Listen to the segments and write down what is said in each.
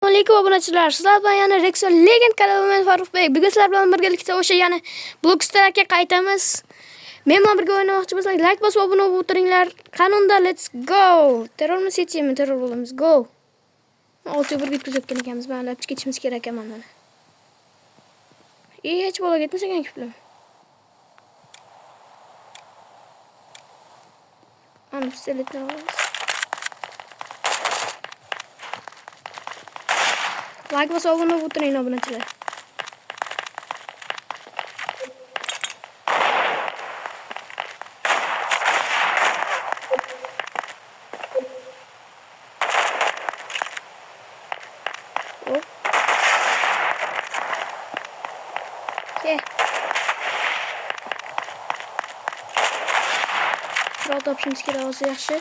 Assalomu obunachilar. Sizlar bilan yana Rexon Legend kanalidan Farruxbek. Bugun sizlar bilan birgalikda o'sha yana Blockstarga qaytamiz. Men bilan birga o'ynamoqchi bo'lsangiz like bosib obuna bo'lib o'tiringlar. Qanunda let's go. Terrorni seçimi terror bo'lamiz. Go. 6-1 bitkazayotgan ekanmiz. Mana olib ketishimiz kerak ekan mana. Hech bola ketmasa ekan kiplam. Ana pistoletni olamiz. Like bosib obuna bo'lib o'tiringlar obunachilar. Kral topishimiz kerak bo'lsa yaxshi.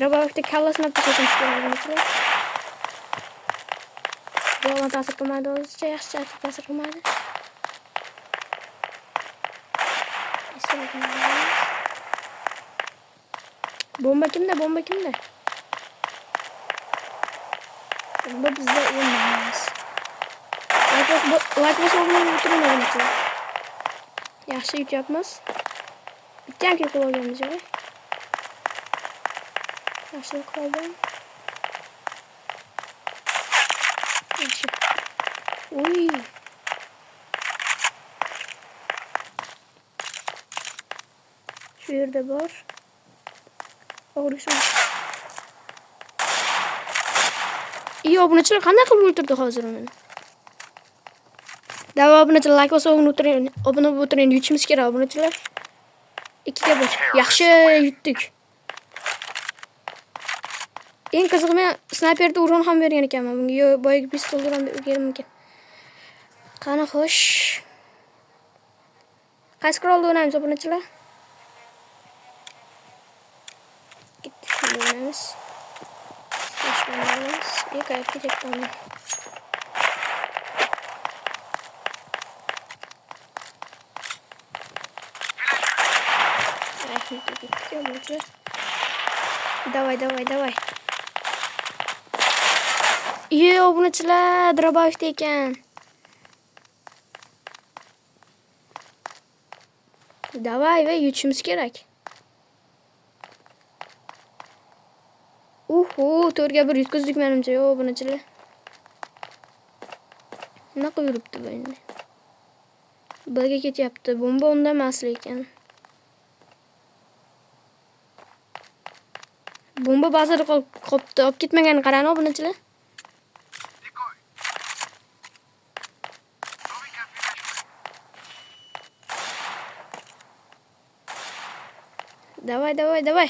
Grabovikda kallasini tashishimiz kerak bo'lsa. Yo'ldan ta'sir qilmaydi o'zicha, yaxshi ta'sir qilmaydi. Bomba kimda? Bomba bizda emas. Like bosib o'tiringlar. Yaxshi yutyapmiz. Bitta ham kelib olganmiz yo'q. Yaxshi qoldi. Yaxshi. Uy. Shu yerda bor. O'g'risi. Obunachilar qanday qilib o'ltirdi hozir uni? Davay obunachilar like bosib obuna bo'lib o'tiring. Yutishimiz kerak obunachilar. 2 ga 1. Yaxshi yutdik. Eng qizig'i men snayperda uron ham bergan ekanman. Bunga boyagi pistolda ham berganim ekan. Qani xo'sh. Qaysi qurolda o'ynaymiz obunachilar? O'ynaymiz. Qayerga ketayapman? Давай. Obunachilar, Drabovda ekan. Davay va yutishimiz kerak. 4 ga 1 yutkazdik menimcha, obunachilar. Nima qilib yuribdi bu endi? Birga ketyapti. Bomba unda emas lekin. Bomba bazada qolibdi. Olib ketmaganini qarang obunachilar. Давай.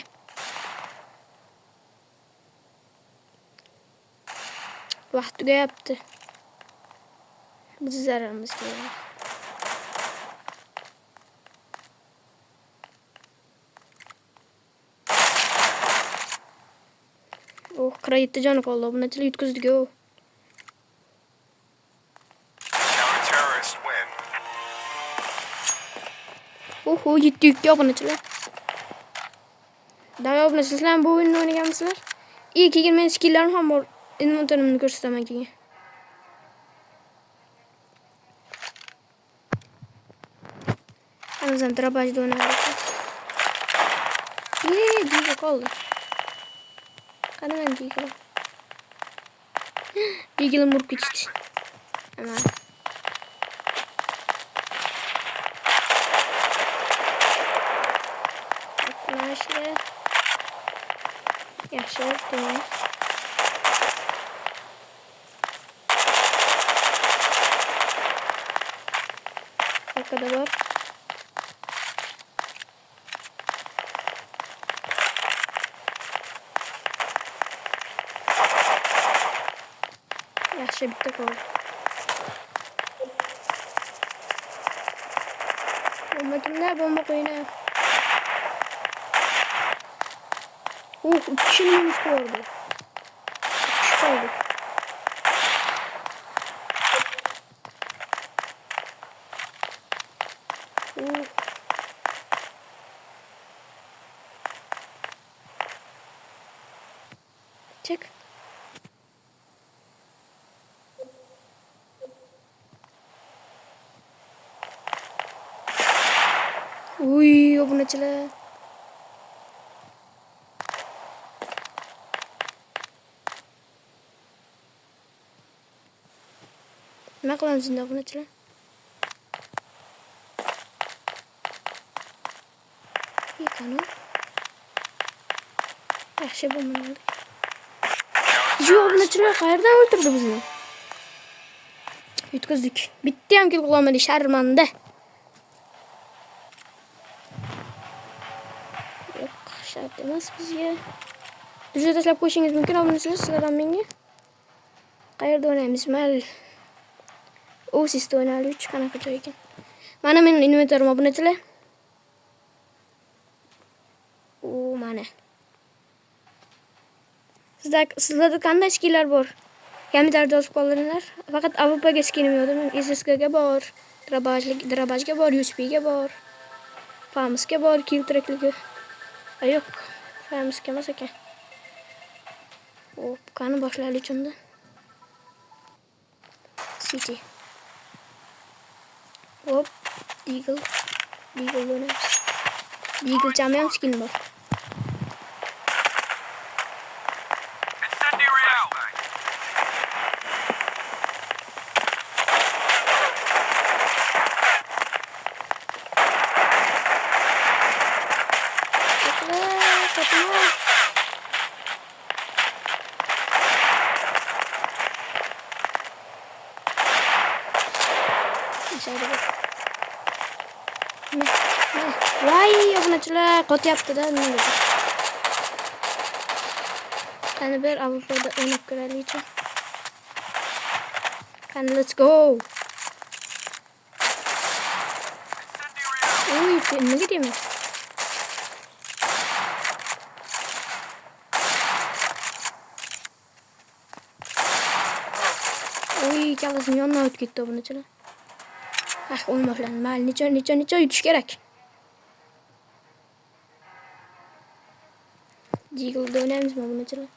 Vaqt tugayapti. Biz zararimiz kerak. Qirq 7 joni qoldi. Obunachilar yutkazdik. Yutdik obunachilar. Davay obunachilar, sizlar bu o'yinni o'ynaganmisizlar? Keyin men skilllarim ham bor. Inventorimni ko'rsataman keyin. Hamzam drabajda o'ynayapti. Diga qoldi. Qani men diga. Diga murib ketdi. Ana. Yaxshi, tamam. Arkada var. Yaxshi bitta qoldi. Bomba qo'ying. 3 kishini ko'rdi. 3 kishi qoldi. Çek. Uy, obunachilar. Nima qilamiz endi obunachilar? Qani? Yaxshi bo'lmadi. Yo'q, obunachilar qayerdan o'ldirdi bizni? Yutqizdik. Bitta ham kill qilolmadik, sharmanda. Yo'q, shart emas bizga. Bizga tashlab qo'yishingiz mumkin obunachilar sizlardan menga. Qayerda o'ynaymiz? Mayli. O'sisda o'ynaylik, qanaqa joy ekan? Mana mening inventarim obunachilar. Mana. Sizlarda qanday skinlar bor? Kommentariyada yozib qoldiringlar. Faqat AWP'ga skinim yo'q. Men SSG'ga bor, Drabajga bor, USP'ga bor, Famsga bor, Killtrack'ga. Yo'q, Famsga emas ekan. Hop, qani boshlaylik unda. City. Hop, Deagle o'ynaymiz. Deagle jami ham skin bor. Vay, obunachilar qotyapti-da, nima bo'ldi? Qani bir AWP'da o'ynab ko'raylik. Qani, let's go. Uy, nimaga deyman? Uy, kallasini yondan o'tib ketdi obunachilar. O'yin boshlandi. Mayli, necha yutish kerak. Deagle'da o'ynaymizmi obunachilar?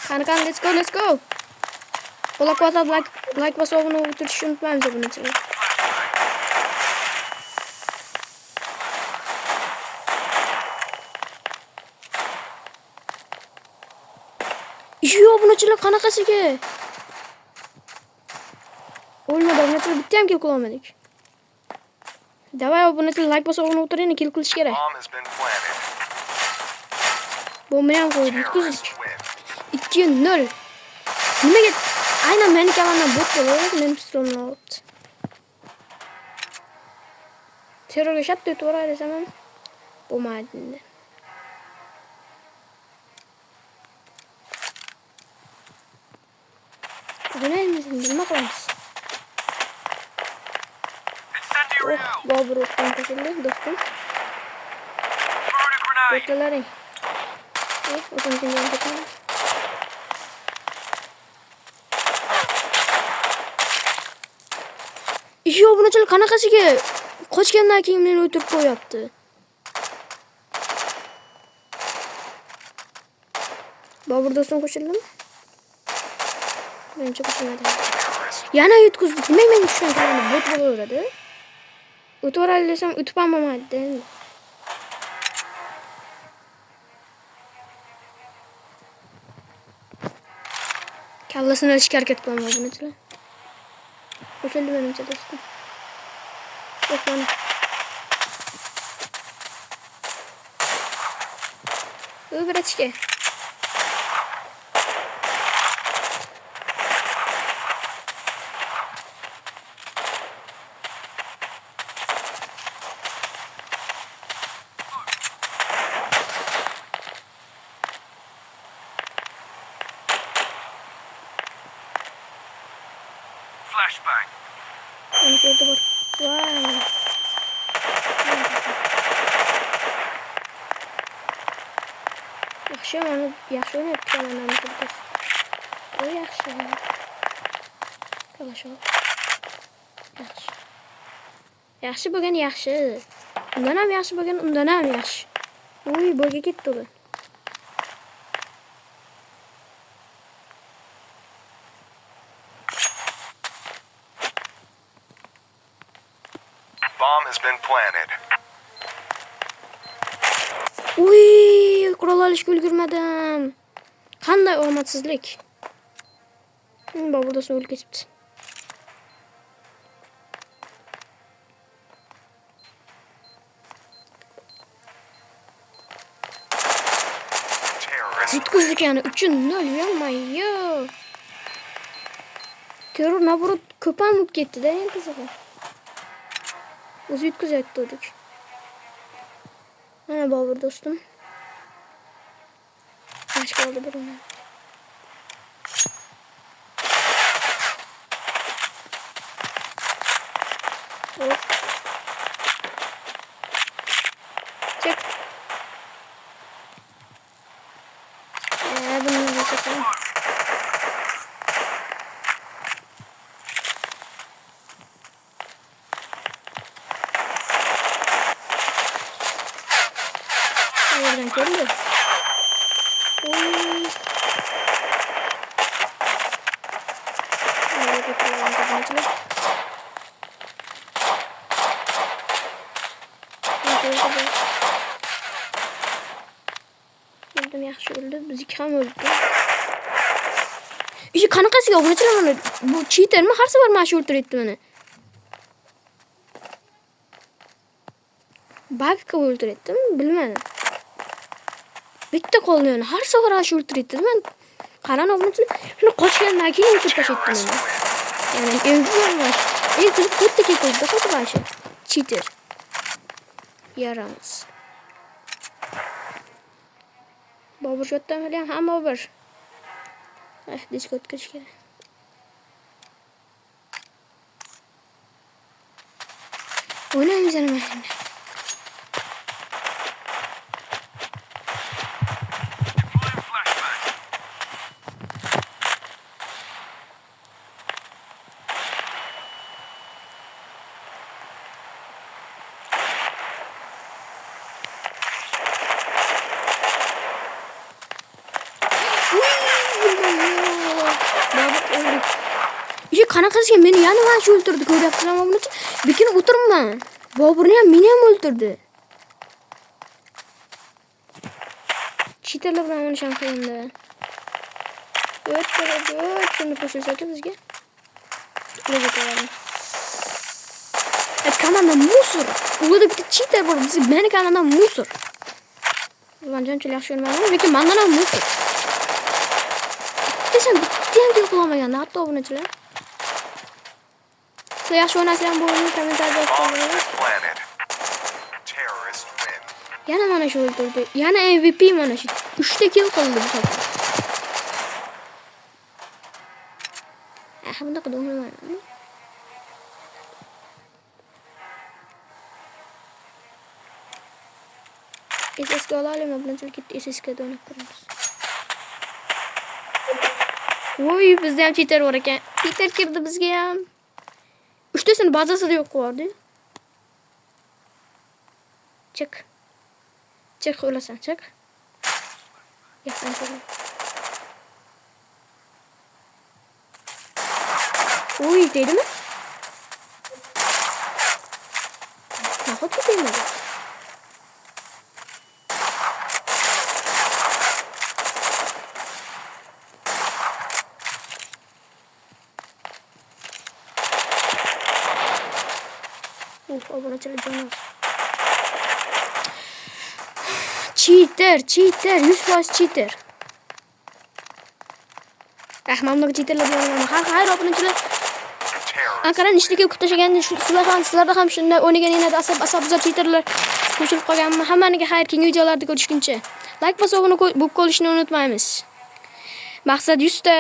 Qani, let's go. Qo'llab like bosib obuna o'tirishni unutmaymiz obunachilar. Obunachilar qanaqasiga? O'lmadi obunachilar, bitta ham kill qilolmadik. Davay obunachilar like bosib obuna o'tiring, kill qilish kerak. Bomba ham qo'ydik, yutqizdik. 2-0. Nimaga? Aynan meni kalamdan bot bo'ladi, men pistolimni olibdi. Terrorga shatda o'tib boray desam ham bo'lmaydi endi. Nima qilamiz? Bobur o'tdan qo'shildi, do'stim. O'talaring. O'zim tingan ketdim. Obunachilar qanaqasiga qochgandan keyin meni o'tirib qo'yapti. Bobur do'stim qo'shildimi? Menimcha qo'shilmadi. Yana yutqizdik. Nima men tushgan kalamni bot bo'laveradi? O'tib orali desam, o'tib ham bo'lmaydi. Kallasini olishga harakat qilaman obunachilar. Qo'shildi menimcha do'stim. Yo'q, mana. O'g'ratishga. Flashbang. Ana şurada var. Vay. Yaxshi o'ynayapti kalanamiz biz. Yaxshi. Yaxshi bo'lgan yaxshi. Undan ham yaxshi bo'lgan, undan ham yaxshi. Uy, bo'yga ketdi u. Bomb has been planted. Uy, qurol olishga ulgurmadim. Qanday omadsizlik. Boburda so'l ketibdi. Terrorist. Yutkuzdik yani 3-0 yo'lmayyo. Terror naborot ko'pam ketdi-da endi qiziq. O'zi yutkazayotdi dedik. Mana Bobur do'stim. Boshqa oldi bir uni. Hop. Çek. Bunu da çekelim. Nereden geldi? Oy. Nereye götürüyorum kapıcılar? Öldüm yaxshi öldü. Biz ikki ham öldü. İşte qanaqasiga obunachilar mana bu cheatermi? Har safar mana shu o'ltiryapti meni. Bug'ga o'ltiryaptimi? Bilmadim. Bitta qoldi yana. Har safar mana shu o'ltiryapti. Men qaran obunachilar shuni qochgandan keyin o'chirib tashlabdi meni. Yani evliyorlar. İlk kızıp gitti ki kızdı. Hadi başı. Cheater. Yaramaz. Babur şottan falan ham babur. Discord kaç kere. Oynayın canım şimdi. İşte qanaqasiga meni yana mana shu o'ldirdi, ko'ryapsizlar mana buni. Bekini o'tiribman. Boburni ham meni ham o'ldirdi. Cheaterlar bilan o'ynasham qiyinda. Shuni qo'shilsa-ku bizga. Ularga qo'yamiz. Kanalda musor. Ularda bitta cheater bor, biz meni kanalda musor. Ulanjonchilar yaxshi o'ynayman, lekin mendan ham musor. Desam bitta ham kill qilolmagan, hatto obunachilar. Yaxshi o'ynasam bu o'yinni kommentariyada yozsangiz. Yana mana shu o'ldirdi. Yana MVP mana shu. 3 ta kill qildi bu safar. Bunda qilmayman. SSK olayım ablançıl gitti. SSK'da oynayıp dururuz. Oy bizde ham cheater var ekan. Cheater kirdi bizga ham. 3 tasini bazasida yo'q qo'ydi. Çık. Çık o'lasan, çık. Yaqin kel. Oy deydimi? Nahot ketmaydi. Obunachilar jo'nar. Cheater, 100% cheater. Rahmanlik cheaterlar bilan har obunachilar. Anqaran ishtiga o'qib tashlagan sizlarda ham shunday o'ynaganinglarda asab cheaterlar qo'shilib qolganmi? Hammaniga xayr, keyingi videolarda ko'rishguncha. Like bosib obuna bo'lib qolishni unutmaymiz. Maqsad 100 ta.